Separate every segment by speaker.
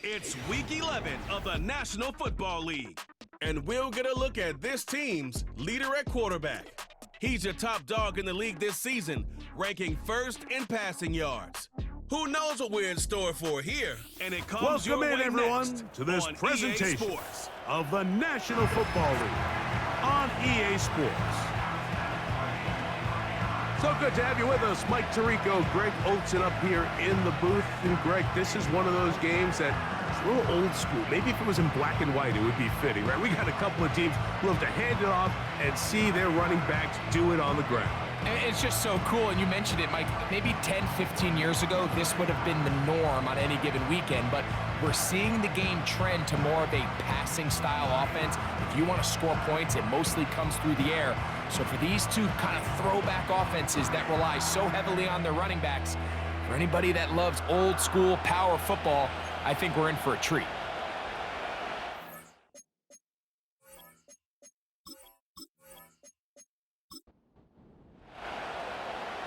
Speaker 1: It's Week 11 of the National Football League. And we'll get a look at this team's leader at quarterback. He's your top dog in the league this season, ranking first in passing yards. Who knows what we're in store for here? And it comes your way
Speaker 2: Welcome in, everyone,
Speaker 1: next
Speaker 2: to this
Speaker 1: on
Speaker 2: presentation
Speaker 1: EA Sports
Speaker 2: of the National Football League on EA Sports. So good to have you with us, Mike Tirico, Greg Olson up here in the booth. And Greg, this is one of those games that is a little old school. Maybe if it was in black and white, it would be fitting, right? We got a couple of teams who love to hand it off and see their running backs do it on the ground.
Speaker 3: It's just so cool, and you mentioned it, Mike. Maybe 10, 15 years ago, this would have been the norm on any given weekend, but we're seeing the game trend to more of a passing-style offense. If you want to score points, it mostly comes through the air. So for these two kind of throwback offenses that rely so heavily on their running backs, for anybody that loves old-school power football, I think we're in for a treat.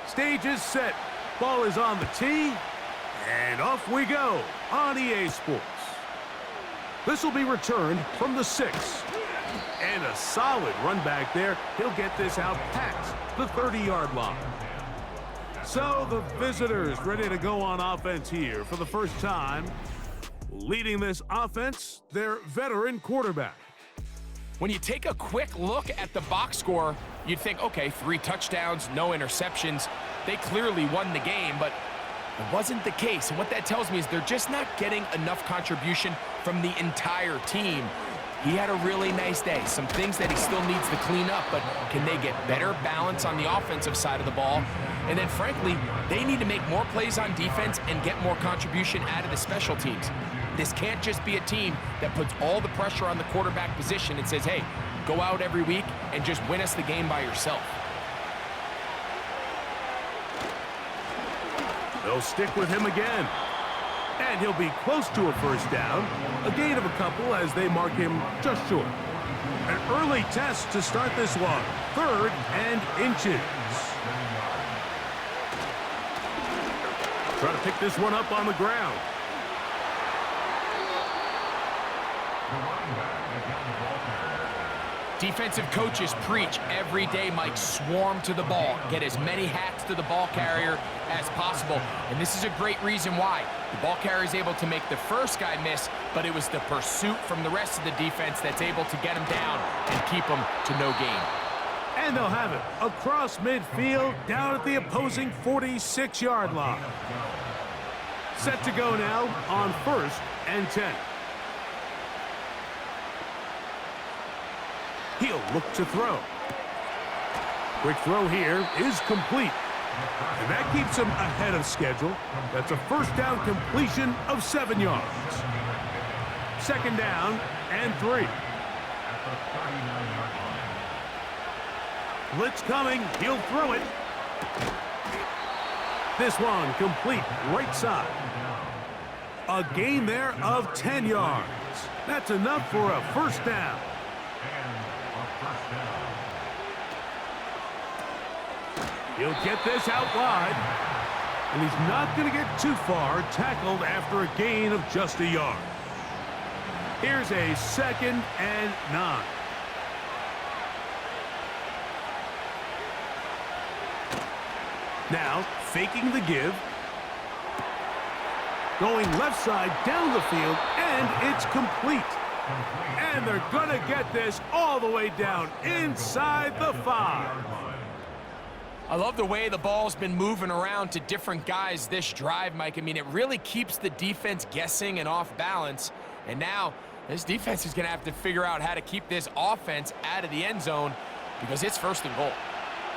Speaker 2: Stage is set. Ball is on the tee. And off we go on EA Sports. This will be returned from the 6. And a solid run back there. He'll get this out past the 30-yard line. So the visitors ready to go on offense here for the first time. Leading this offense, their veteran quarterback.
Speaker 3: When you take a quick look at the box score, you'd think, okay, 3 touchdowns, no interceptions. They clearly won the game, but it wasn't the case. And what that tells me is they're just not getting enough contribution from the entire team. He had a really nice day. Some things that he still needs to clean up, but can they get better balance on the offensive side of the ball? And then, frankly, they need to make more plays on defense and get more contribution out of the special teams. This can't just be a team that puts all the pressure on the quarterback position and says, hey, go out every week and just win us the game by yourself.
Speaker 2: They'll stick with him again. And he'll be close to a first down. A gain of a couple as they mark him just short. An early test to start this one. 3rd and inches. Try to pick this one up on the ground.
Speaker 3: Defensive coaches preach every day, Mike, swarm to the ball. Get as many hats to the ball carrier as possible. And this is a great reason why. The ball carrier is able to make the first guy miss, but it was the pursuit from the rest of the defense that's able to get him down and keep him to no gain.
Speaker 2: And they'll have it across midfield, down at the opposing 46-yard line. Set to go now on 1st and 10. He'll look to throw. Quick throw here is complete. And that keeps him ahead of schedule. That's a first down completion of 7 yards. 2nd down and 3. Blitz coming. He'll throw it. This one complete right side. A gain there of 10 yards. That's enough for a first down. He'll get this out wide, and he's not going to get too far, tackled after a gain of just a yard. Here's a 2nd and 9. Now, faking the give. Going left side down the field, and it's complete. And they're going to get this all the way down inside the 5.
Speaker 3: I love the way the ball's been moving around to different guys this drive, Mike. I mean, it really keeps the defense guessing and off balance. And now, this defense is going to have to figure out how to keep this offense out of the end zone because it's 1st and goal.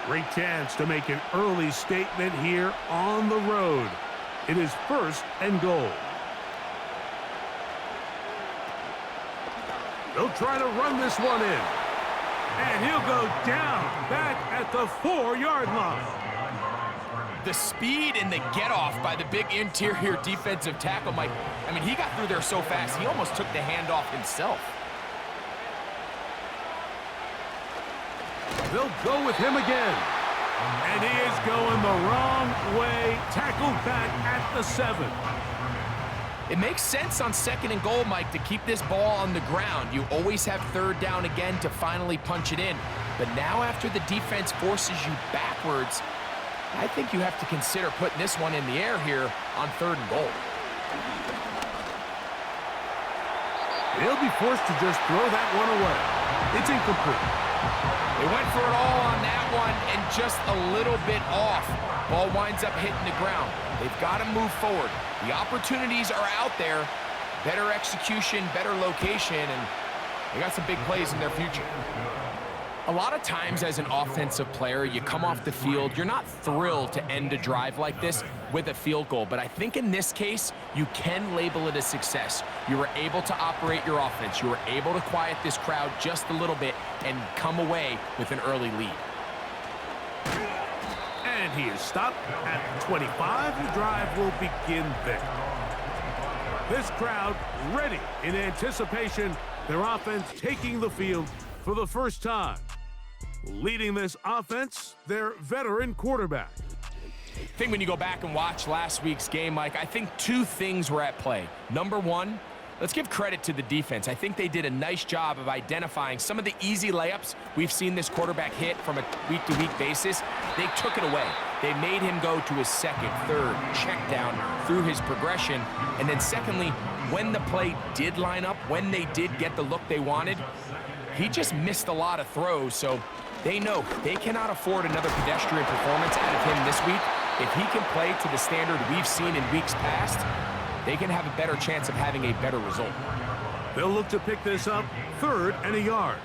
Speaker 2: Great chance to make an early statement here on the road. It is 1st and goal. They'll try to run this one in. And he'll go down back at the 4-yard line.
Speaker 3: The speed and the get-off by the big interior defensive tackle, Mike. I mean, he got through there so fast, he almost took the handoff himself.
Speaker 2: They'll go with him again. And he is going the wrong way. Tackled back at the 7.
Speaker 3: It makes sense on 2nd and goal, Mike, to keep this ball on the ground. You always have 3rd down again to finally punch it in. But now after the defense forces you backwards, I think you have to consider putting this one in the air here on 3rd and goal.
Speaker 2: He'll be forced to just throw that one away. It's incomplete.
Speaker 3: They went for it all on that one and just a little bit off. Ball winds up hitting the ground. They've got to move forward. The opportunities are out there. Better execution, better location, and they got some big plays in their future. A lot of times as an offensive player, you come off the field, you're not thrilled to end a drive like this with a field goal, but I think in this case, you can label it a success. You were able to operate your offense. You were able to quiet this crowd just a little bit and come away with an early lead.
Speaker 2: And he is stopped at 25. The drive will begin there. This crowd ready in anticipation. Their offense taking the field for the first time. Leading this offense, their veteran quarterback.
Speaker 3: I think when you go back and watch last week's game, Mike, I think 2 things were at play. Number one, let's give credit to the defense. I think they did a nice job of identifying some of the easy layups we've seen this quarterback hit from a week-to-week basis. They took it away. They made him go to his 2nd, 3rd check down through his progression. And then secondly, when the play did line up, when they did get the look they wanted, he just missed a lot of throws. So they know they cannot afford another pedestrian performance out of him this week. If he can play to the standard we've seen in weeks past, they can have a better chance of having a better result.
Speaker 2: They'll look to pick this up 3rd and a yard.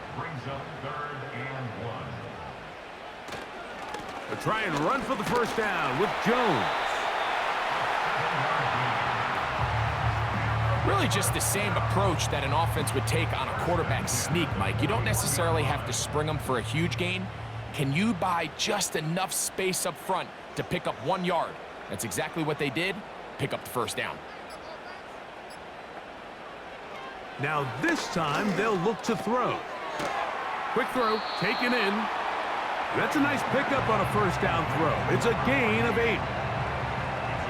Speaker 2: They'll try and run for the first down with Jones.
Speaker 3: Really just the same approach that an offense would take on a quarterback sneak, Mike. You don't necessarily have to spring them for a huge gain. Can you buy just enough space up front to pick up 1 yard? That's exactly what they did. Pick up the first down.
Speaker 2: Now this time they'll look to throw. Quick throw, taken in. That's a nice pickup on a first down throw. It's a gain of 8.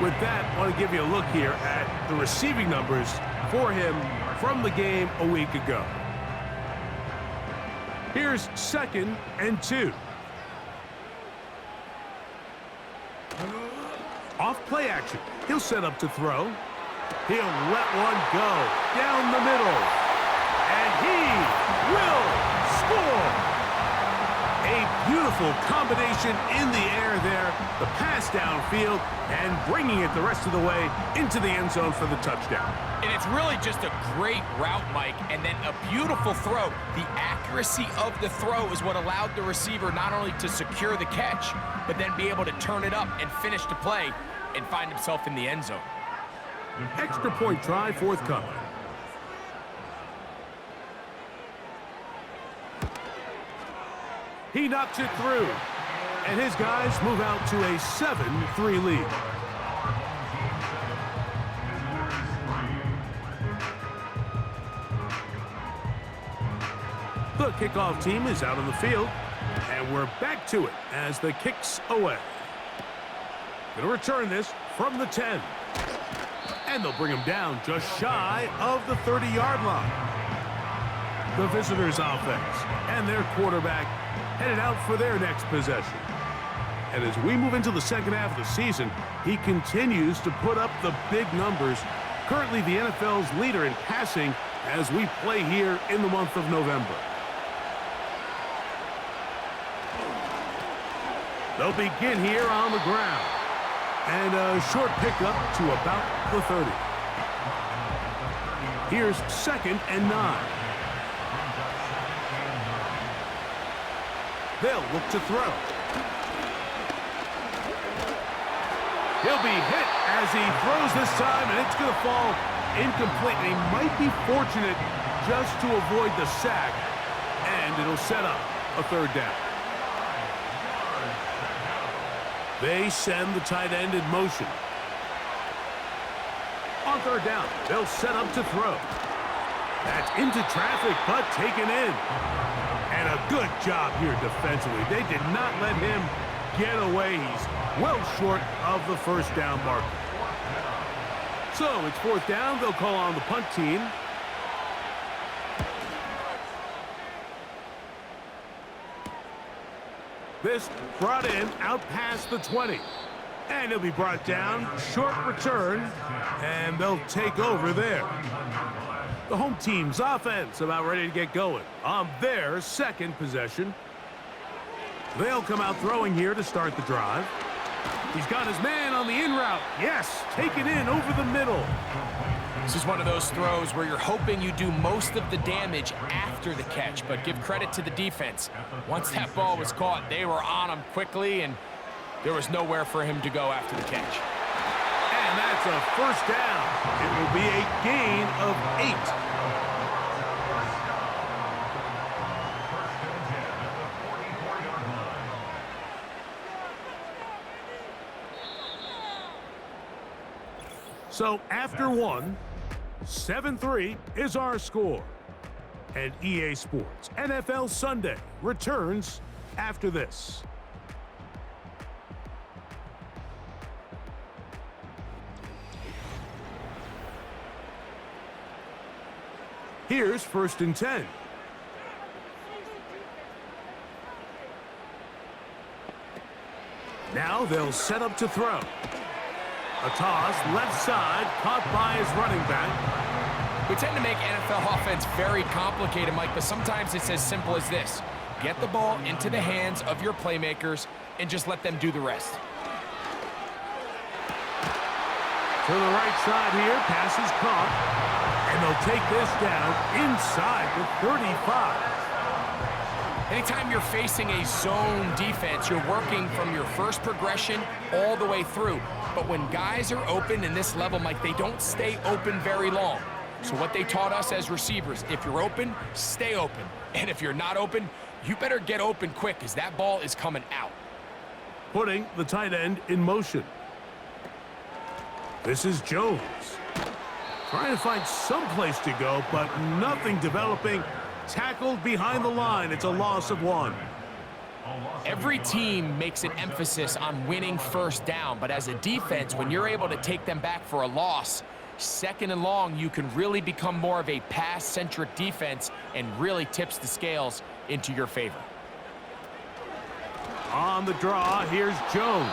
Speaker 2: With that, I want to give you a look here at the receiving numbers for him from the game a week ago. Here's 2nd and 2. Off play action. He'll set up to throw. He'll let one go down the middle. And he will score. A beautiful combination in the air there. The pass downfield and bringing it the rest of the way into the end zone for the touchdown.
Speaker 3: And it's really just a great route, Mike, and then a beautiful throw. The accuracy of the throw is what allowed the receiver not only to secure the catch, but then be able to turn it up and finish the play and find himself in the end zone.
Speaker 2: Extra point try forthcoming. He knocks it through, and his guys move out to a 7-3 lead. The kickoff team is out on the field, and we're back to it as the kick's away. Going to return this from the 10. And they'll bring him down just shy of the 30-yard line. The visitors' offense and their quarterback headed out for their next possession. And as we move into the second half of the season, he continues to put up the big numbers. Currently the NFL's leader in passing as we play here in the month of November. They'll begin here on the ground. And a short pickup to about the 30. Here's 2nd and 9. They'll look to throw. He'll be hit as he throws this time, and it's going to fall incomplete. And he might be fortunate just to avoid the sack, and it'll set up a 3rd down. They send the tight end in motion. On 3rd down, they'll set up to throw. That's into traffic, but taken in. And a good job here defensively. They did not let him get away. He's well short of the first down marker. So it's fourth down. They'll call on the punt team. This brought in out past the 20. And he'll be brought down. Short return. And they'll take over there. The home team's offense about ready to get going on their second possession. They'll come out throwing here to start the drive. He's got his man on the in route. Yes, take it in over the middle.
Speaker 3: This is one of those throws where you're hoping you do most of the damage after the catch, but give credit to the defense. Once that ball was caught, they were on him quickly, and there was nowhere for him to go after the catch.
Speaker 2: And that's a first down. It will be a gain of 8. So after one, 7-3 is our score. And EA Sports NFL Sunday returns after this. Here's 1st and 10. Now they'll set up to throw. A toss, left side, caught by his running back.
Speaker 3: We tend to make NFL offense very complicated, Mike, but sometimes it's as simple as this. Get the ball into the hands of your playmakers and just let them do the rest.
Speaker 2: To the right side here, pass is caught. And they'll take this down inside the 35.
Speaker 3: Anytime you're facing a zone defense, you're working from your first progression all the way through. But when guys are open in this level, Mike, they don't stay open very long. So what they taught us as receivers, if you're open, stay open. And if you're not open, you better get open quick because that ball is coming out.
Speaker 2: Putting the tight end in motion. This is Jones. Trying to find some place to go, but nothing developing. Tackled behind the line. It's a loss of 1.
Speaker 3: Every team makes an emphasis on winning first down, but as a defense, when you're able to take them back for a loss, 2nd and long, you can really become more of a pass-centric defense and really tips the scales into your favor.
Speaker 2: On the draw, here's Jones.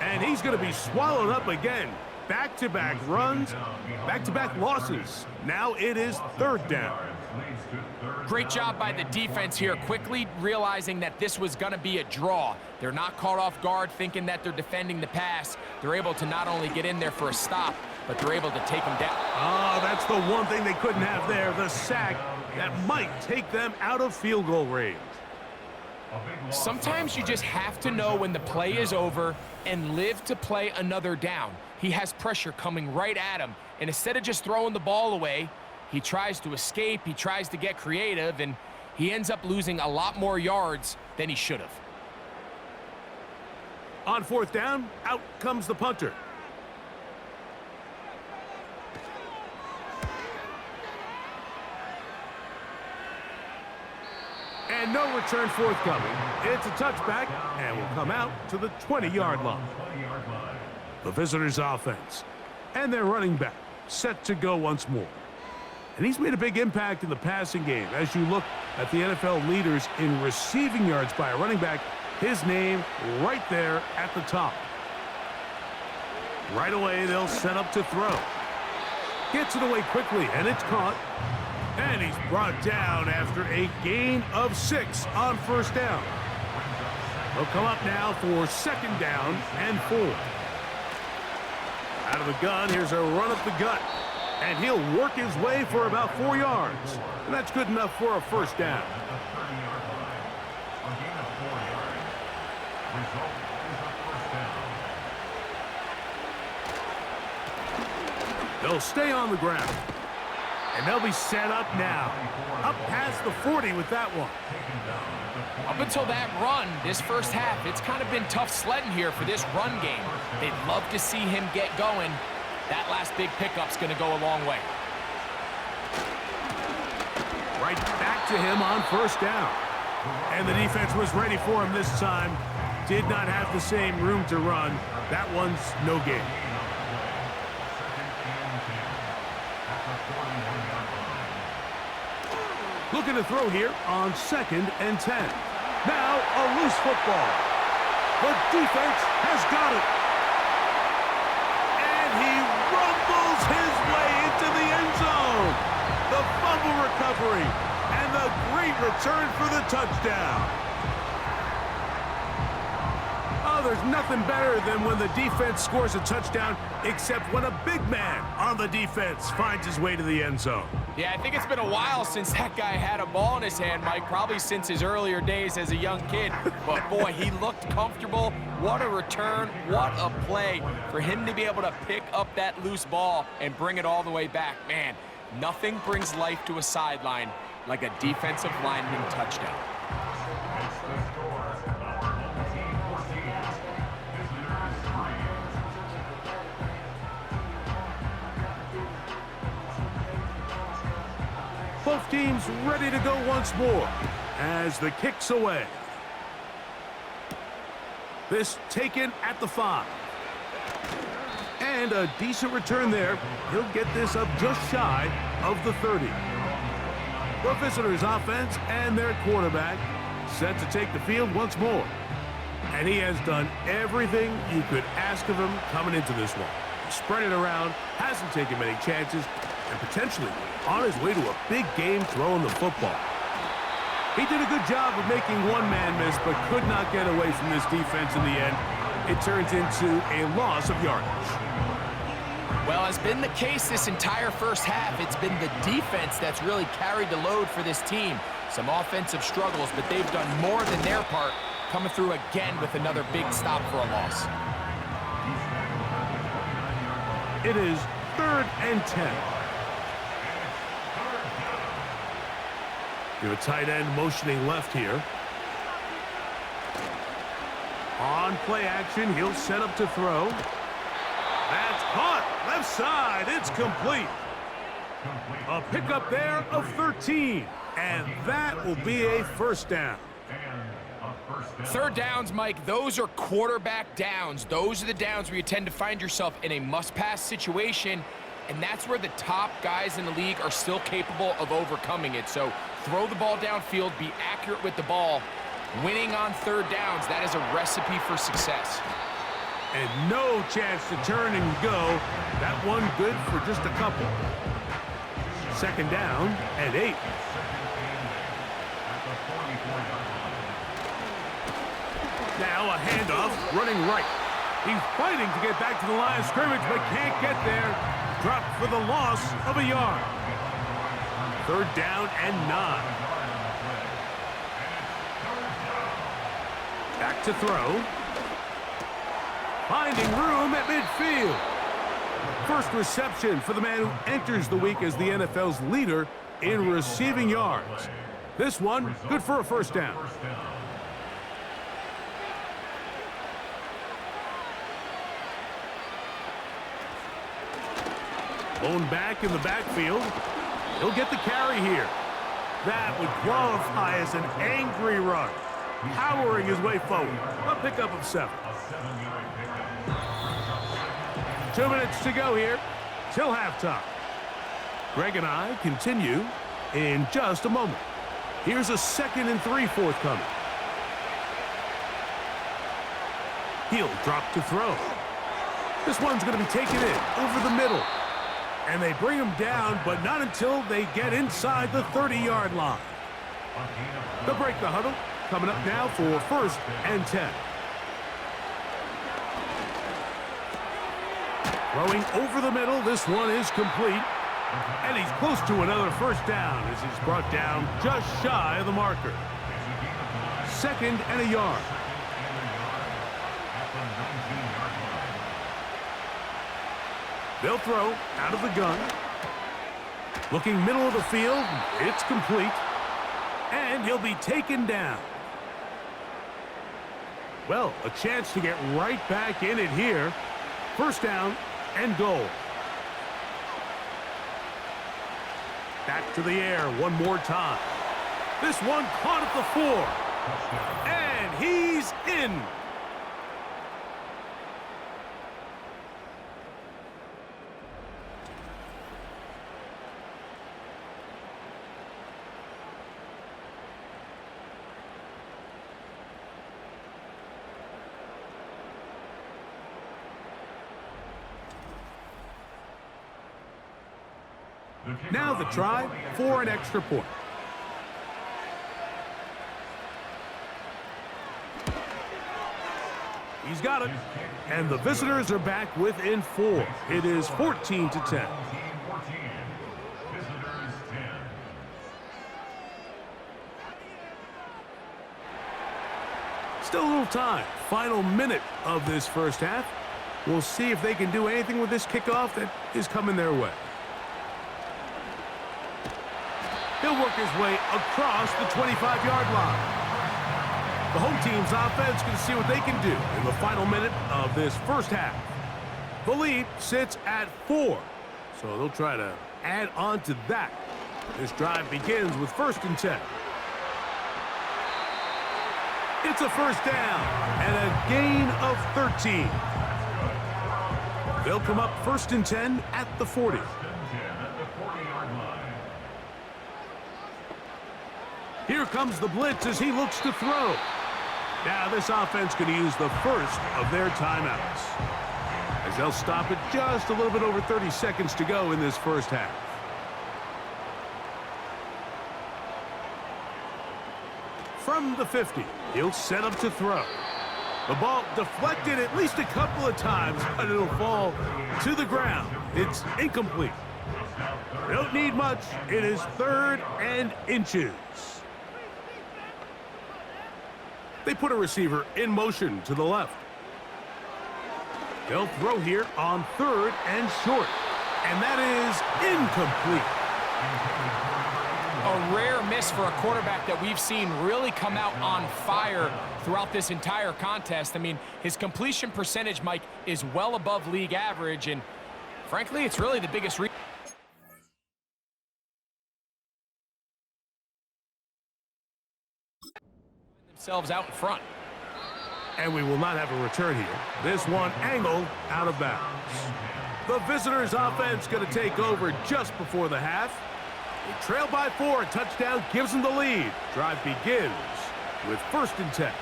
Speaker 2: And he's going to be swallowed up again. Back-to-back runs, back-to-back losses. Now it is 3rd down.
Speaker 3: Great job by the defense here, quickly realizing that this was going to be a draw. They're not caught off guard thinking that they're defending the pass. They're able to not only get in there for a stop, but they're able to take them down.
Speaker 2: Oh, that's the one thing they couldn't have there, the sack that might take them out of field goal range.
Speaker 3: Sometimes you just have to know when the play is over and live to play another down. He has pressure coming right at him, and instead of just throwing the ball away, he tries to escape, he tries to get creative, and he ends up losing a lot more yards than he should have.
Speaker 2: On 4th down, out comes the punter. And no return forthcoming. It's a touchback, and will come out to the 20-yard line. The visitors' offense and their running back set to go once more. And he's made a big impact in the passing game. As you look at the NFL leaders in receiving yards by a running back, his name right there at the top. Right away, they'll set up to throw. Gets it away quickly, and it's caught. And he's brought down after a gain of 6 on 1st down. They'll come up now for 2nd down and 4. Out of the gun, here's a run up the gut. And he'll work his way for about 4 yards. And that's good enough for a 1st down. They'll stay on the ground. And they'll be set up now. Up past the 40 with that one.
Speaker 3: Up until that run, this first half, it's kind of been tough sledding here for this run game. They'd love to see him get going. That last big pickup's going to go a long way.
Speaker 2: Right back to him on 1st down. And the defense was ready for him this time. Did not have the same room to run. That one's no gain. Looking to throw here on 2nd and 10. Now a loose football. The defense has got it. And he rumbles his way into the end zone. The fumble recovery and the great return for the touchdown. Oh, there's nothing better than when the defense scores a touchdown, except when a big man on the defense finds his way to the end zone.
Speaker 3: Yeah, I think it's been a while since that guy had a ball in his hand, Mike, probably since his earlier days as a young kid. But, boy, he looked comfortable. What a return. What a play for him to be able to pick up that loose ball and bring it all the way back. Man, nothing brings life to a sideline like a defensive lineman touchdown.
Speaker 2: Both teams ready to go once more as the kick's away. This taken at the 5. And a decent return there. He'll get this up just shy of the 30. The visitors' offense and their quarterback set to take the field once more. And he has done everything you could ask of him coming into this one. Spread it around, hasn't taken many chances, and potentially on his way to a big game throwing the football. He did a good job of making one man miss, but could not get away from this defense in the end. It turns into a loss of yardage.
Speaker 3: Well, as been the case this entire first half, it's been the defense that's really carried the load for this team. Some offensive struggles, but they've done more than their part, coming through again with another big stop for a loss.
Speaker 2: It is 3rd and 10. You have a tight end motioning left here. On play action, he'll set up to throw. That's caught. Left side. It's complete. A pickup there of 13. And that will be a first down.
Speaker 3: Third downs, Mike, those are quarterback downs. Those are the downs where you tend to find yourself in a must-pass situation, and that's where the top guys in the league are still capable of overcoming it. So throw the ball downfield, be accurate with the ball. Winning on third downs, that is a recipe for success.
Speaker 2: And no chance to turn and go. That one good for just a couple. 2nd down and 8. Now a handoff, running right. He's fighting to get back to the line of scrimmage, but can't get there. Dropped for the loss of a yard. 3rd down and 9. Back to throw. Finding room at midfield. First reception for the man who enters the week as the NFL's leader in receiving yards. This one, good for a first down. Blown back in the backfield. He'll get the carry here. That would qualify as an angry run. Powering his way forward. A pickup of 7. 2 minutes to go here till halftime. Greg and I continue in just a moment. Here's a 2nd and 3 forthcoming. He'll drop to throw. This one's going to be taken in over the middle. And they bring him down, but not until they get inside the 30-yard line. They'll break the huddle. Coming up now for 1st and 10. Throwing over the middle. This one is complete. And he's close to another first down as he's brought down just shy of the marker. 2nd and a yard. They'll throw out of the gun. Looking middle of the field. It's complete. And he'll be taken down. Well, a chance to get right back in it here. First down and goal. Back to the air one more time. This one caught at the 4. And he's in. Now the try for an extra point. He's got it. And the visitors are back within 4. It is 14-10. Still a little time. Final minute of this first half. We'll see if they can do anything with this kickoff that is coming their way. He'll work his way across the 25-yard line. The home team's offense going to see what they can do in the final minute of this first half. The lead sits at 4, so they'll try to add on to that. This drive begins with 1st and 10. It's a first down and a gain of 13. They'll come up 1st and 10 at the 40. Here comes the blitz as he looks to throw. Now this offense going to use the first of their timeouts, as they'll stop it just a little bit over 30 seconds to go in this first half. From the 50, he'll set up to throw. The ball deflected at least a couple of times, but it'll fall to the ground. It's incomplete. Don't need much. It is 3rd and inches. They put a receiver in motion to the left. They'll throw here on 3rd and short. And that is incomplete.
Speaker 3: A rare miss for a quarterback that we've seen really come out on fire throughout this entire contest. I mean, his completion percentage, Mike, is well above league average, and frankly, it's really the biggest reason themselves out in front.
Speaker 2: And we will not have a return here. This one angled out of bounds. The visitors' offense going to take over just before the half. They trail by 4. A touchdown gives them the lead. Drive begins with 1st and 10.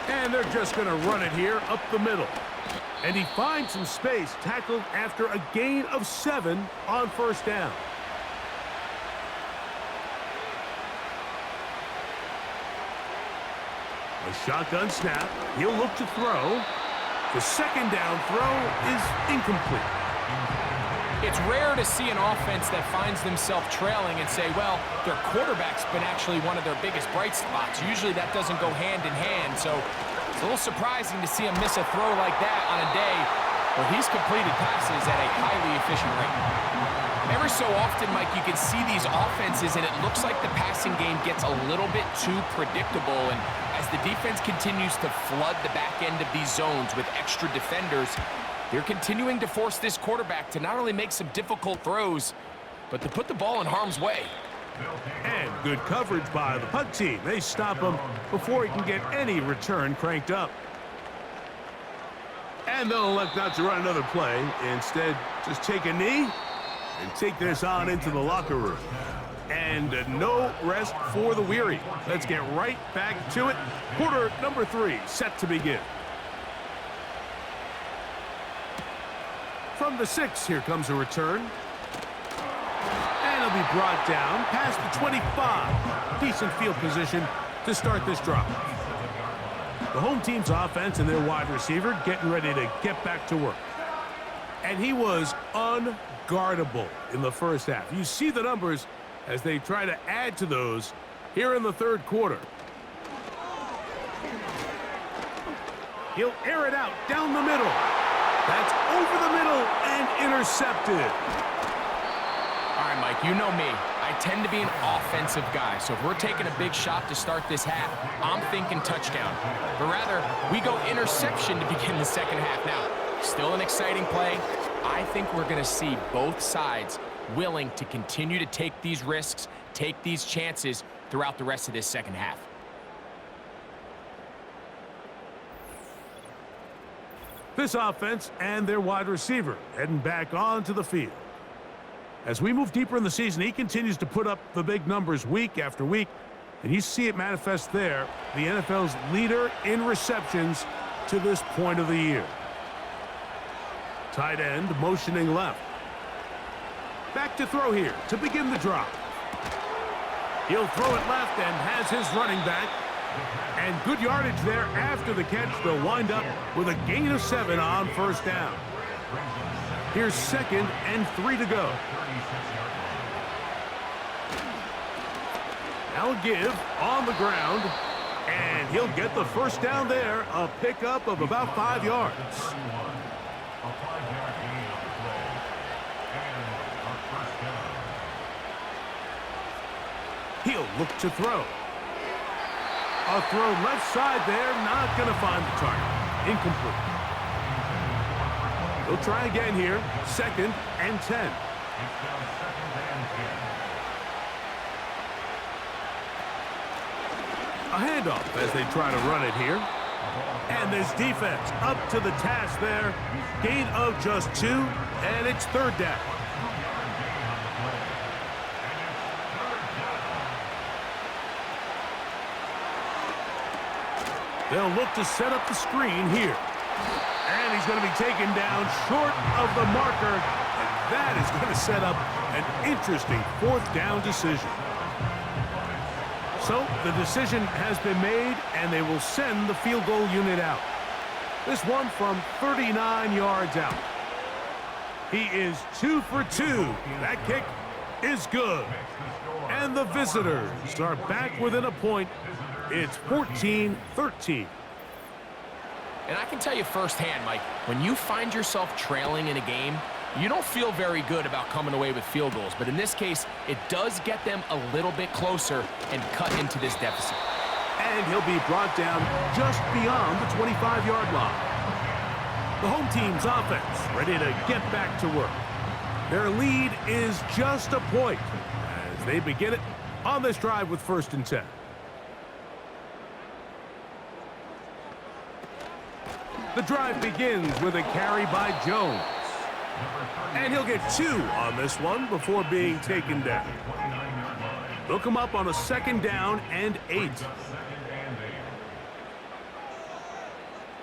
Speaker 2: And they're just going to run it here up the middle. And he finds some space, tackled after a gain of 7 on 1st down. A shotgun snap. He'll look to throw. The 2nd down throw is incomplete.
Speaker 3: It's rare to see an offense that finds themselves trailing and say, well, their quarterback's been actually one of their biggest bright spots. Usually that doesn't go hand in hand, so it's a little surprising to see him miss a throw like that on a day where he's completed passes at a highly efficient rate. Every so often, Mike, you can see these offenses, and it looks like the passing game gets a little bit too predictable, and as the defense continues to flood the back end of these zones with extra defenders, they're continuing to force this quarterback to not only make some difficult throws, but to put the ball in harm's way.
Speaker 2: And good coverage by the punt team. They stop him before he can get any return cranked up. And they'll elect not to run another play. Instead, just take a knee and take this on into the locker room. And no rest for the weary. Let's get right back to it. Quarter number 3 set to begin. From the 6, here comes a return. And he'll be brought down past the 25. Decent field position to start this drive. The home team's offense and their wide receiver getting ready to get back to work. And he was unguardable in the first half. You see the numbers as they try to add to those here in the 3rd quarter. He'll air it out down the middle. That's over the middle and intercepted.
Speaker 3: All right, Mike, you know me. I tend to be an offensive guy, so if we're taking a big shot to start this half, I'm thinking touchdown. But rather, we go interception to begin the second half. Now, still an exciting play. I think we're going to see both sides willing to continue to take these risks, take these chances throughout the rest of this second half.
Speaker 2: This offense and their wide receiver heading back onto the field. As we move deeper in the season, he continues to put up the big numbers week after week, and you see it manifest there, the NFL's leader in receptions to this point of the year. Tight end motioning left. Back to throw here to begin the drive. He'll throw it left and has his running back. And good yardage there after the catch. They'll wind up with a gain of 7 on first down. Here's 2nd and 3 to go. Now a give on the ground. And he'll get the first down there. A pickup of about 5 yards. He'll look to throw. A throw left side there, not going to find the target. Incomplete. He'll try again here. 2nd and 10. A handoff as they try to run it here. And this defense up to the task there. Gain of just 2, and it's 3rd down. They'll look to set up the screen here. And he's going to be taken down short of the marker. And that is going to set up an interesting 4th down decision. So the decision has been made, and they will send the field goal unit out. This one from 39 yards out. He is 2 for 2. That kick is good. And the visitors are back within a point. It's 14-13.
Speaker 3: And I can tell you firsthand, Mike, when you find yourself trailing in a game, you don't feel very good about coming away with field goals. But in this case, it does get them a little bit closer and cut into this deficit.
Speaker 2: And he'll be brought down just beyond the 25-yard line. The home team's offense ready to get back to work. Their lead is just a point as they begin it on this drive with 1st and 10. The drive begins with a carry by Jones. And he'll get 2 on this one before being taken down. They'll come up on a 2nd down and 8.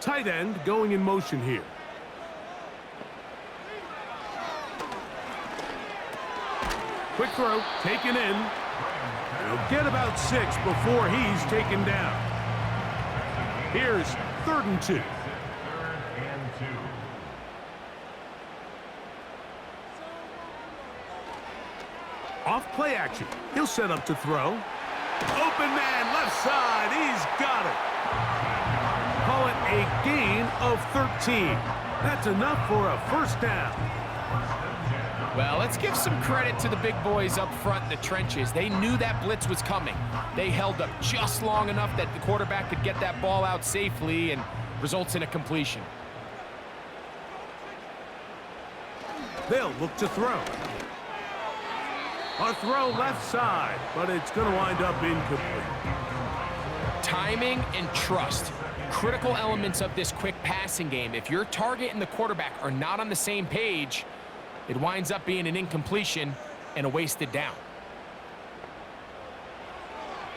Speaker 2: Tight end going in motion here. Quick throw, taken in. He'll get about 6 before he's taken down. Here's 3rd and 2. Off play action. He'll set up to throw. Open man, left side. He's got it. Call it a gain of 13. That's enough for a 1st down.
Speaker 3: Well, let's give some credit to the big boys up front in the trenches. They knew that blitz was coming. They held up just long enough that the quarterback could get that ball out safely and results in a completion.
Speaker 2: They'll look to throw. A throw left side, but it's going to wind up incomplete.
Speaker 3: Timing and trust, critical elements of this quick passing game. If your target and the quarterback are not on the same page, it winds up being an incompletion and a wasted down.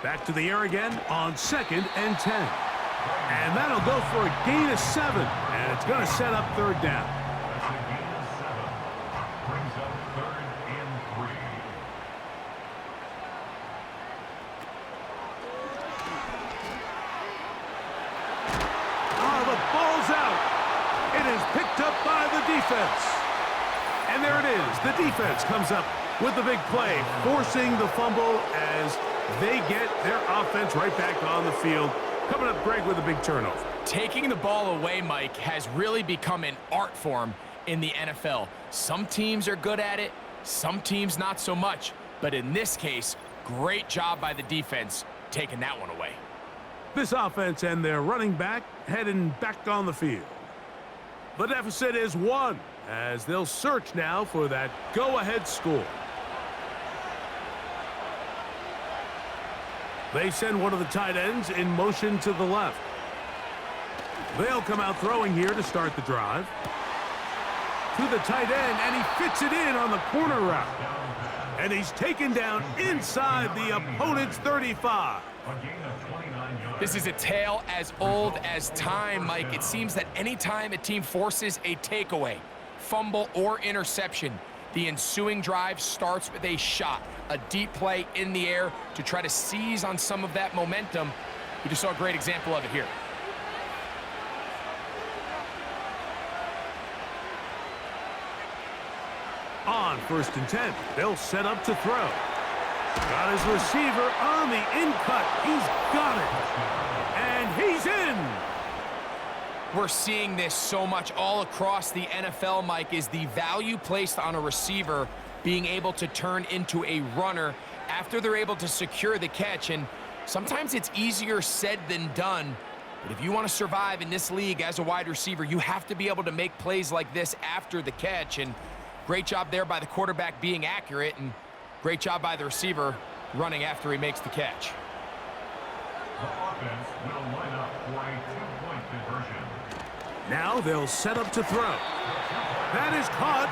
Speaker 2: Back to the air again on 2nd and 10. And that'll go for a gain of 7, and it's going to set up 3rd down. Defense. And there it is. The defense comes up with the big play, forcing the fumble as they get their offense right back on the field. Coming up, Greg, with a big turnover.
Speaker 3: Taking the ball away, Mike, has really become an art form in the NFL. Some teams are good at it, some teams not so much. But in this case, great job by the defense taking that one away.
Speaker 2: This offense and their running back heading back on the field. The deficit is 1 as they'll search now for that go-ahead score. They send one of the tight ends in motion to the left. They'll come out throwing here to start the drive. To the tight end, and he fits it in on the corner route. And he's taken down inside the opponent's 35.
Speaker 3: This is a tale as old as time, Mike. It seems that anytime a team forces a takeaway, fumble, or interception, The ensuing drive starts with a shot, a deep play in the air to try to seize on some of that momentum. You just saw a great example of it here.
Speaker 2: On 1st and 10, they'll set up to throw. Got his receiver on the in-cut. He's got it. And he's in.
Speaker 3: We're seeing this so much all across the NFL, Mike, is the value placed on a receiver being able to turn into a runner after they're able to secure the catch. And sometimes it's easier said than done. But if you want to survive in this league as a wide receiver, you have to be able to make plays like this after the catch. And great job there by the quarterback being accurate, and great job by the receiver running after he makes the catch.
Speaker 4: The offense will line up for a two-point conversion.
Speaker 2: Now they'll set up to throw. That is caught,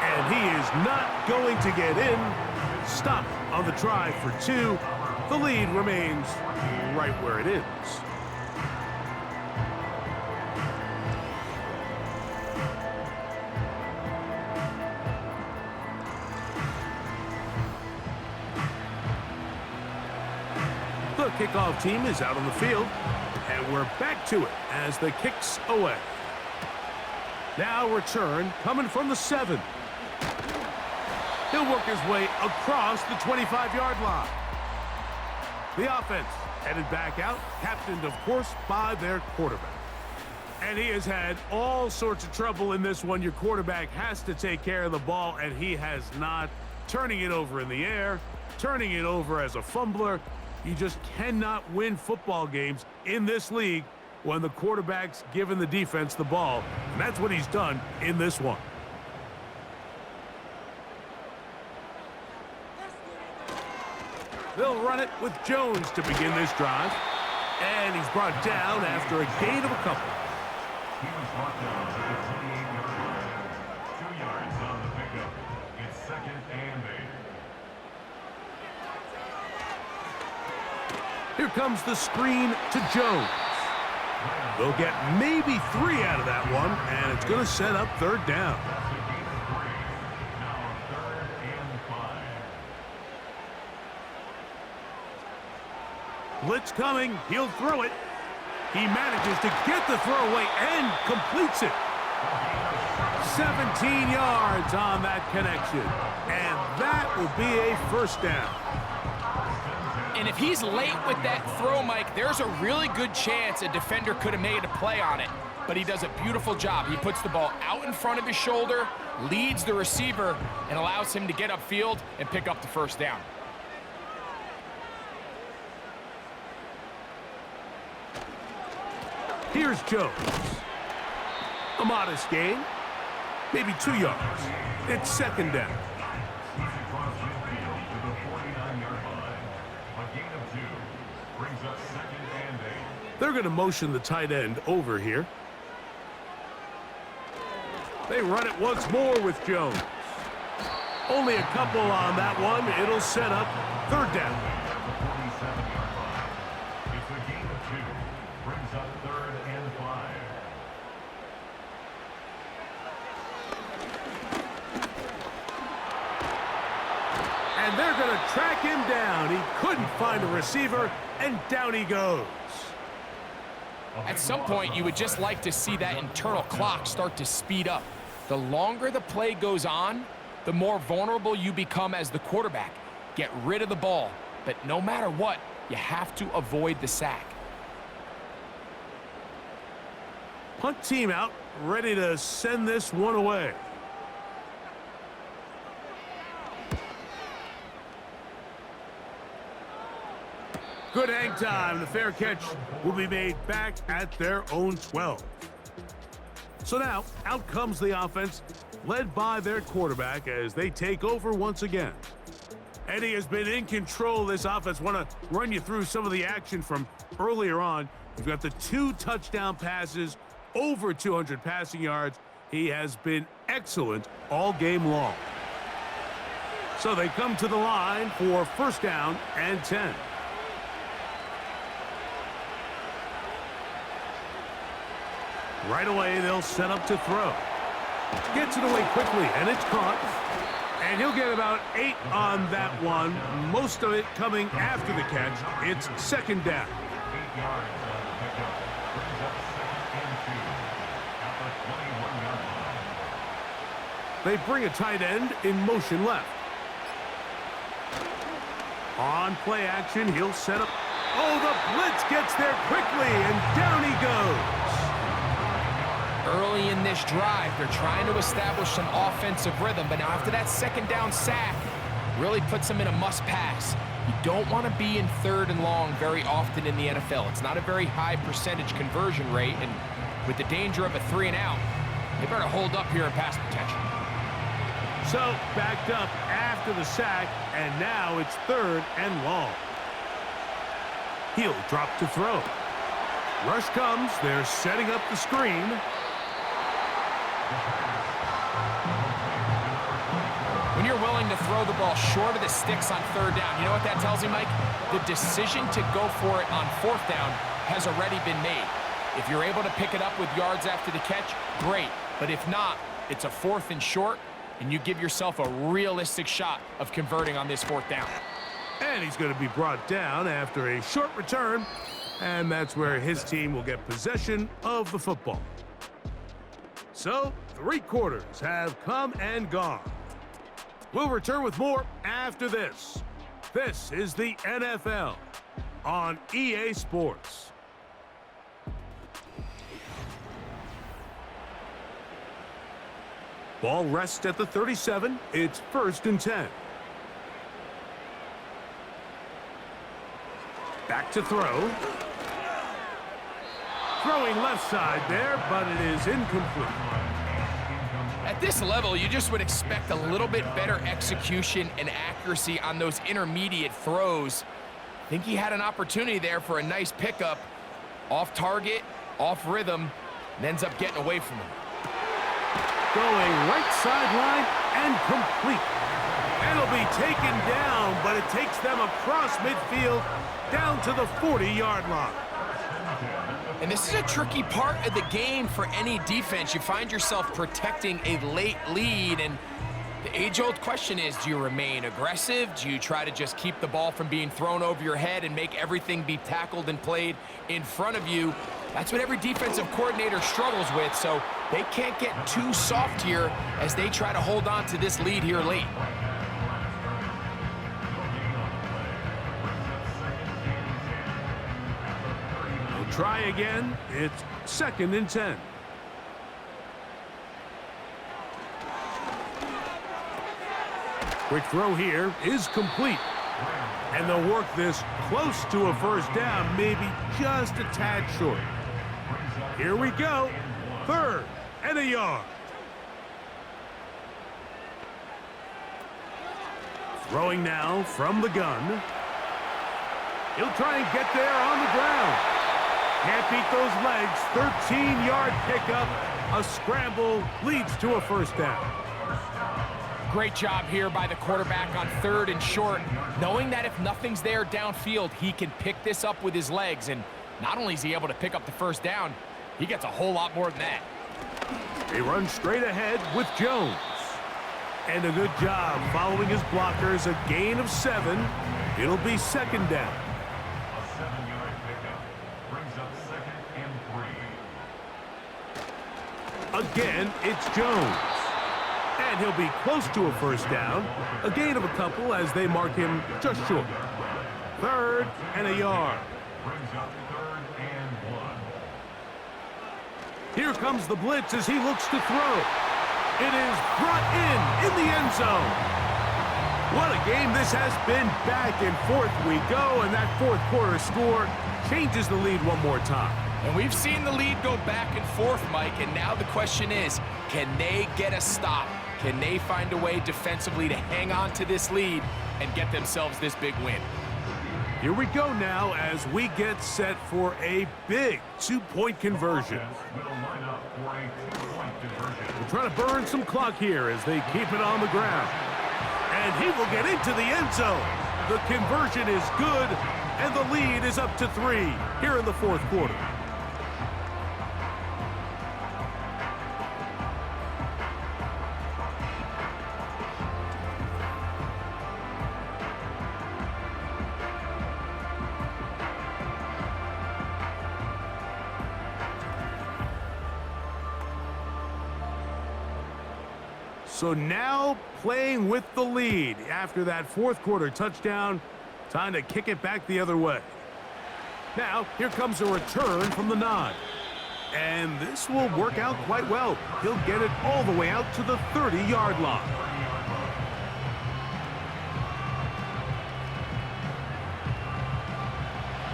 Speaker 2: and he is not going to get in. Stop on the try for 2. The lead remains right where it is. The kickoff team is out on the field, and we're back to it as the kick's away. Now return coming from the 7. He'll work his way across the 25-yard line. The offense headed back out, captained, of course, by their quarterback. And he has had all sorts of trouble in this one. Your quarterback has to take care of the ball, and he has not. Turning it over in the air, turning it over as a fumbler. You just cannot win football games in this league when the quarterback's giving the defense the ball. And that's what he's done in this one. They'll run it with Jones to begin this drive. And he's brought down after a gain of a couple.
Speaker 4: He was brought down to the 28-yard line. 2 yards on the pickup. It's 2nd and 8.
Speaker 2: Here comes the screen to Jones. They'll get maybe 3 out of that one, and it's going to set up 3rd down.
Speaker 4: That's a gain of 3. Now 3rd and 5.
Speaker 2: Blitz coming. He'll throw it. He manages to get the throw away and completes it. 17 yards on that connection. And that will be a 1st down.
Speaker 3: And if he's late with that throw, Mike, there's a really good chance a defender could have made a play on it. But he does a beautiful job. He puts the ball out in front of his shoulder, leads the receiver, and allows him to get upfield and pick up the 1st down.
Speaker 2: Here's Jones. A modest gain. Maybe 2 yards. It's 2nd down.
Speaker 4: He's across midfield to the 49-yard line. A gain of 2 brings up 2nd and 8.
Speaker 2: They're going to motion the tight end over here. They run it once more with Jones. Only a couple on that one. It'll set up 3rd down.
Speaker 4: At the 47-yard line. It's a gain of 2. Brings up 3rd and 5.
Speaker 2: And they're going to track him down. He couldn't find a receiver, and down he goes.
Speaker 3: At some point, you would just like to see that internal clock start to speed up. The longer the play goes on, the more vulnerable you become as the quarterback. Get rid of the ball, but no matter what, you have to avoid the sack.
Speaker 2: Punt team out, ready to send this one away. Good hang time. The fair catch will be made back at their own 12. So now, out comes the offense, led by their quarterback as they take over once again. Eddie has been in control of this offense. Want to run you through some of the action from earlier on. We've got the 2 touchdown passes, over 200 passing yards. He has been excellent all game long. So they come to the line for 1st down and 10. Right away, they'll set up to throw. Gets it away quickly, and it's caught. And he'll get about 8 on that one, most of it coming after the catch. It's second down.
Speaker 4: 8 yards on the pickup. Brings up second and 2 at the 21-yard line.
Speaker 2: They bring a tight end in motion left. On play action, he'll set up. Oh, the blitz gets there quickly, and down he goes.
Speaker 3: Early in this drive, they're trying to establish some offensive rhythm, but now after that second down sack, really puts them in a must-pass. You don't want to be in 3rd and long very often in the NFL. It's not a very high percentage conversion rate, and with the danger of a 3 and out, they better hold up here in pass protection.
Speaker 2: So, backed up after the sack, and now it's 3rd and long. He'll drop to throw. Rush comes, they're setting up the screen.
Speaker 3: When you're willing to throw the ball short of the sticks on 3rd down, you know what that tells me, Mike? The decision to go for it on 4th down has already been made. If you're able to pick it up with yards after the catch, great. But if not, it's a 4th and short, and you give yourself a realistic shot of converting on this 4th down.
Speaker 2: And he's going to be brought down after a short return, and that's where his team will get possession of the football. So, 3 quarters have come and gone. We'll return with more after this. This is the NFL on EA Sports. Ball rests at the 37. It's 1st and 10. Back to throw. Throwing left side there, but it is incomplete.
Speaker 3: At this level, you just would expect a little bit better execution and accuracy on those intermediate throws. I think he had an opportunity there for a nice pickup. Off target, off rhythm, and ends up getting away from him.
Speaker 2: Going right sideline and complete. And it'll be taken down, but it takes them across midfield down to the 40-yard line.
Speaker 3: And this is a tricky part of the game for any defense. You find yourself protecting a late lead, and the age-old question is, do you remain aggressive? Do you try to just keep the ball from being thrown over your head and make everything be tackled and played in front of you? That's what every defensive coordinator struggles with, so they can't get too soft here as they try to hold on to this lead here late.
Speaker 2: Try again. It's 2nd and 10. Quick throw here is complete. And they'll work this close to a 1st down, maybe just a tad short. Here we go. 3rd and a yard. Throwing now from the gun. He'll try and get there on the ground. Can't beat those legs. 13-yard pickup. A scramble leads to a 1st down.
Speaker 3: Great job here by the quarterback on 3rd and short, knowing that if nothing's there downfield, he can pick this up with his legs. And not only is he able to pick up the 1st down, he gets a whole lot more than that.
Speaker 2: They run straight ahead with Jones. And a good job following his blockers. A gain of 7. It'll be 2nd down.
Speaker 4: A 7-yard pickup brings up 2nd and 3.
Speaker 2: Again, it's Jones. And he'll be close to a 1st down. A gain of a couple as they mark him just short. 3rd and a yard.
Speaker 4: Brings up 3rd and 1.
Speaker 2: Here comes the blitz as he looks to throw. It is brought in the end zone. What a game this has been. Back and forth we go, and that 4th quarter score changes the lead one more time.
Speaker 3: And we've seen the lead go back and forth, Mike, and now the question is, can they get a stop? Can they find a way defensively to hang on to this lead and get themselves this big win?
Speaker 2: Here we go now as we get set for a big 2-point conversion.
Speaker 4: Will line up for a 2-point conversion.
Speaker 2: We're trying to burn some clock here as they keep it on the ground. And he will get into the end zone. The conversion is good, and the lead is up to 3 here in the 4th quarter. So now playing with the lead after that fourth quarter touchdown. Time to kick it back the other way. Now, here comes a return from the 9. And this will work out quite well. He'll get it all the way out to the 30-yard line.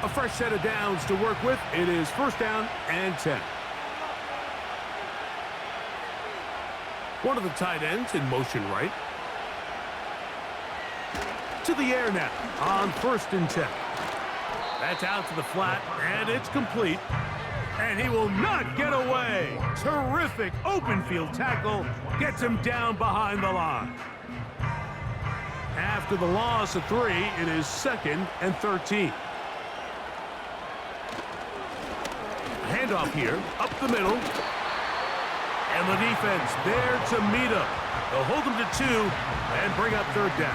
Speaker 2: A fresh set of downs to work with. It is first down and 10. One of the tight ends in motion right. To the air now on first and 10. That's out to the flat, and it's complete. And he will not get away. Terrific open field tackle. Gets him down behind the line. After the loss of 3, it is second and 13. Handoff here, up the middle. And the defense there to meet him. They'll hold him to 2 and bring up third down.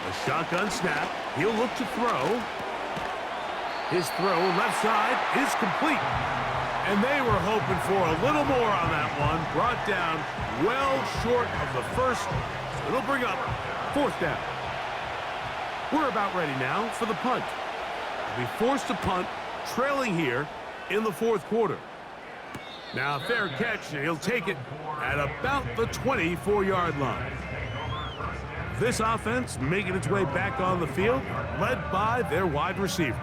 Speaker 2: A shotgun snap. He'll look to throw. His throw left side is complete. And they were hoping for a little more on that one. Brought down well short of the first. So it'll bring up fourth down. We're about ready now for the punt. We'll be forced to punt, trailing here in the fourth quarter. Now, fair catch, and he'll take it at about the 24-yard line. This offense making its way back on the field, led by their wide receiver.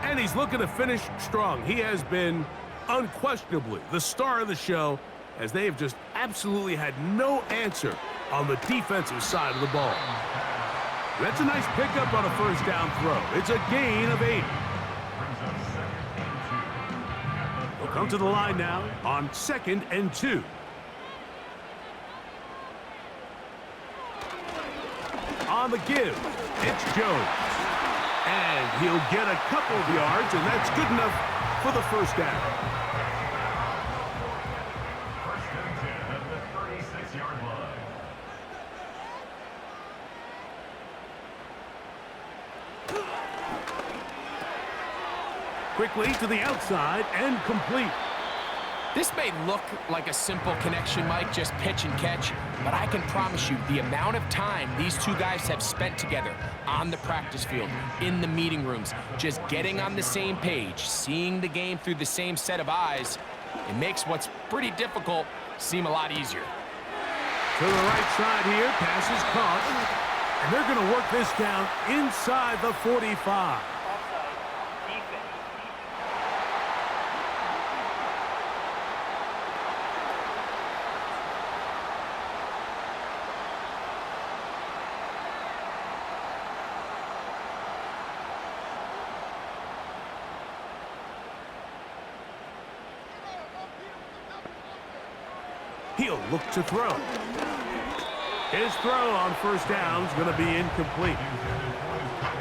Speaker 2: And he's looking to finish strong. He has been unquestionably the star of the show, as they have just absolutely had no answer on the defensive side of the ball. That's a nice pickup on a first down throw. It's a gain of 8. He'll come to the line now on second and 2. On the give, it's Jones. And he'll get a couple of yards, and that's good enough for the first down.
Speaker 4: First and 10 at the 36-yard line.
Speaker 2: Quickly to the outside and complete.
Speaker 3: This may look like a simple connection, Mike, just pitch and catch, but I can promise you the amount of time these two guys have spent together on the practice field, in the meeting rooms, just getting on the same page, seeing the game through the same set of eyes, it makes what's pretty difficult seem a lot easier.
Speaker 2: To the right side here, pass is caught, and they're going to work this down inside the 45. He'll look to throw. His throw on first down is going to be incomplete.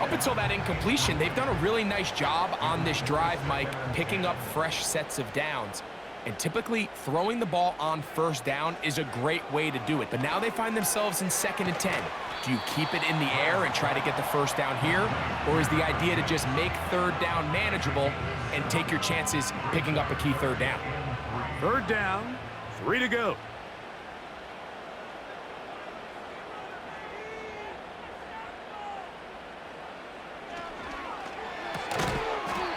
Speaker 3: Up until that incompletion, they've done a really nice job on this drive, Mike, picking up fresh sets of downs. And typically, throwing the ball on first down is a great way to do it. But now they find themselves in second and 10. Do you keep it in the air and try to get the first down here? Or is the idea to just make third down manageable and take your chances picking up a key third down?
Speaker 2: Third down, 3 to go.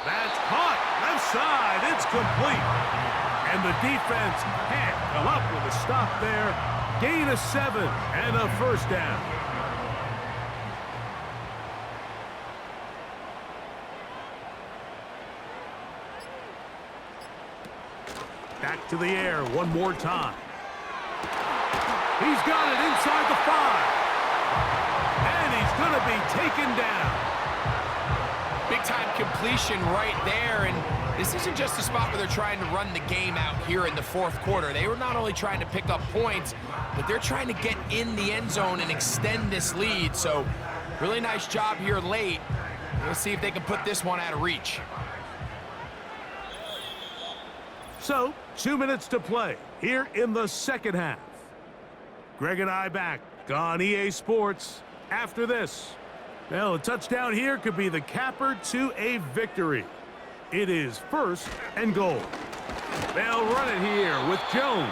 Speaker 2: That's caught. Left side. It's complete. And the defense can't come up with a stop there. Gain of 7 and a first down. Back to the air one more time. He's got it inside the 5. And he's going to be taken down.
Speaker 3: Big-time completion right there, and this isn't just a spot where they're trying to run the game out here in the fourth quarter. They were not only trying to pick up points, but they're trying to get in the end zone and extend this lead. So, really nice job here late. We'll see if they can put this one out of reach.
Speaker 2: So, 2 minutes to play here in the second half. Greg and I back on EA Sports after this. Well, a touchdown here could be the capper to a victory. It is 1st and goal. They'll run it here with Jones.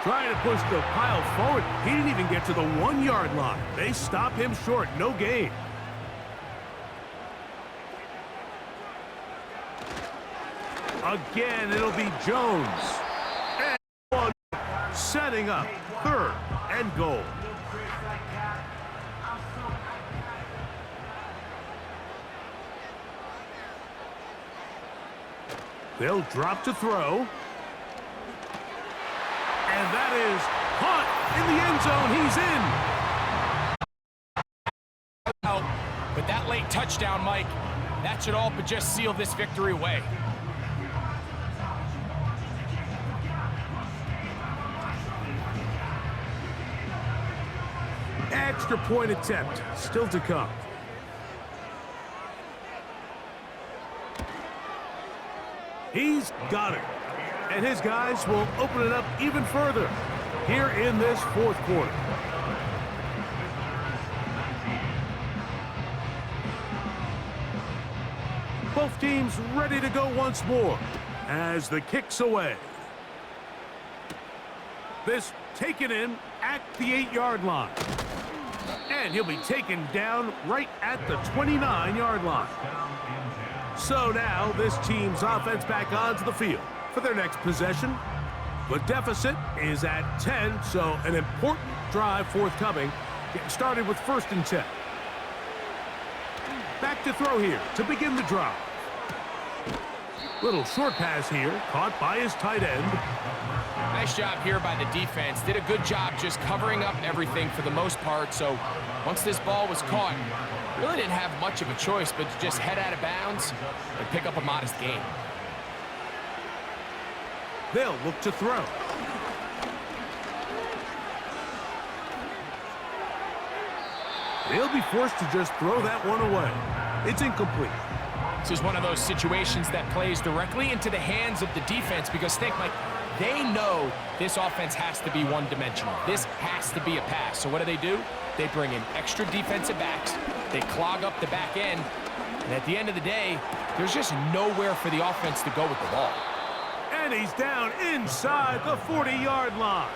Speaker 2: Trying to push the pile forward. He didn't even get to the 1-yard line. They stop him short. No gain. Again, it'll be Jones. And one, setting up 3rd and goal. They'll drop to throw. And that is caught in the end zone. He's in.
Speaker 3: But that late touchdown, Mike, that should all but just seal this victory away.
Speaker 2: Extra point attempt still to come. He's got it. And his guys will open it up even further here in this 4th quarter. Both teams ready to go once more as the kick's away. This taken in at the 8-yard line. And he'll be taken down right at the 29-yard line. So now this team's offense back onto the field for their next possession. The deficit is at 10, so an important drive forthcoming. Getting started with 1st and 10. Back to throw here to begin the drive. Little short pass here, caught by his tight end.
Speaker 3: Nice job here by the defense. Did a good job just covering up everything for the most part. So once this ball was caught, really didn't have much of a choice but to just head out of bounds and pick up a modest gain.
Speaker 2: They'll look to throw. They'll be forced to just throw that one away. It's incomplete.
Speaker 3: This is one of those situations that plays directly into the hands of the defense because think, Mike, they know this offense has to be one-dimensional. This has to be a pass. So what do? They bring in extra defensive backs. They clog up the back end. And at the end of the day, there's just nowhere for the offense to go with the ball.
Speaker 2: And he's down inside the 40-yard line.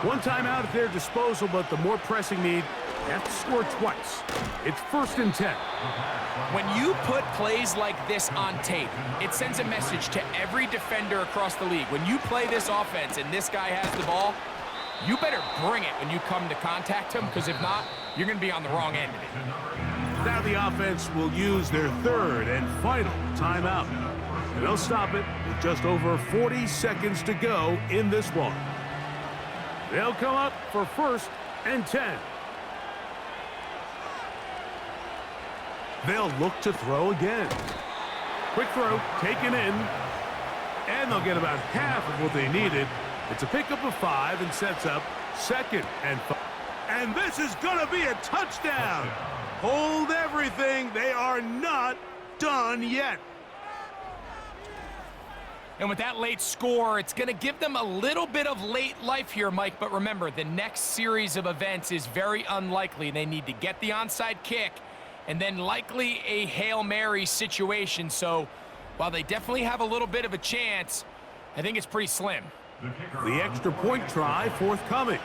Speaker 2: One timeout at their disposal, but the more pressing need, they have to score twice. It's 1st and 10.
Speaker 3: When you put plays like this on tape, it sends a message to every defender across the league. When you play this offense and this guy has the ball, you better bring it when you come to contact him, because if not, you're going to be on the wrong end of it.
Speaker 2: Now the offense will use their 3rd and final timeout. And they'll stop it with just over 40 seconds to go in this one. They'll come up for 1st and 10. They'll look to throw again. Quick throw, taken in. And they'll get about half of what they needed. It's a pickup of 5 and sets up 2nd and 5. And this is going to be a touchdown. Hold everything. They are not done yet.
Speaker 3: And with that late score, it's going to give them a little bit of late life here, Mike. But remember, the next series of events is very unlikely. They need to get the onside kick and then likely a Hail Mary situation. So while they definitely have a little bit of a chance, I think it's pretty slim.
Speaker 2: The extra point try forthcoming.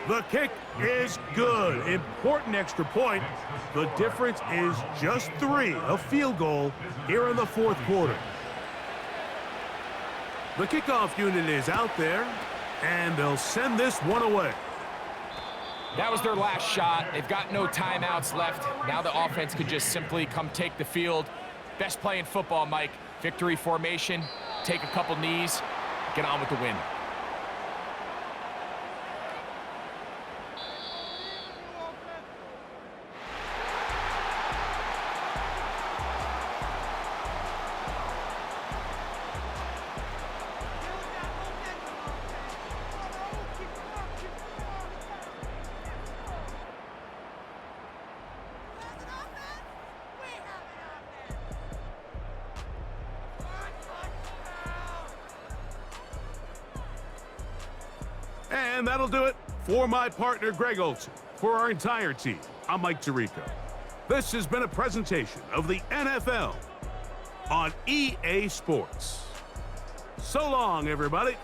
Speaker 2: The kick is good. Important extra point. The difference is just 3, a field goal here in the 4th quarter. The kickoff unit is out there, and they'll send this one away.
Speaker 3: That was their last shot. They've got no timeouts left. Now the offense could just simply come take the field. Best play in football, Mike. Victory formation, take a couple knees, get on with the win.
Speaker 2: And that'll do it for my partner, Greg Olson. For our entire team, I'm Mike Tirico. This has been a presentation of the NFL on EA Sports. So long, everybody.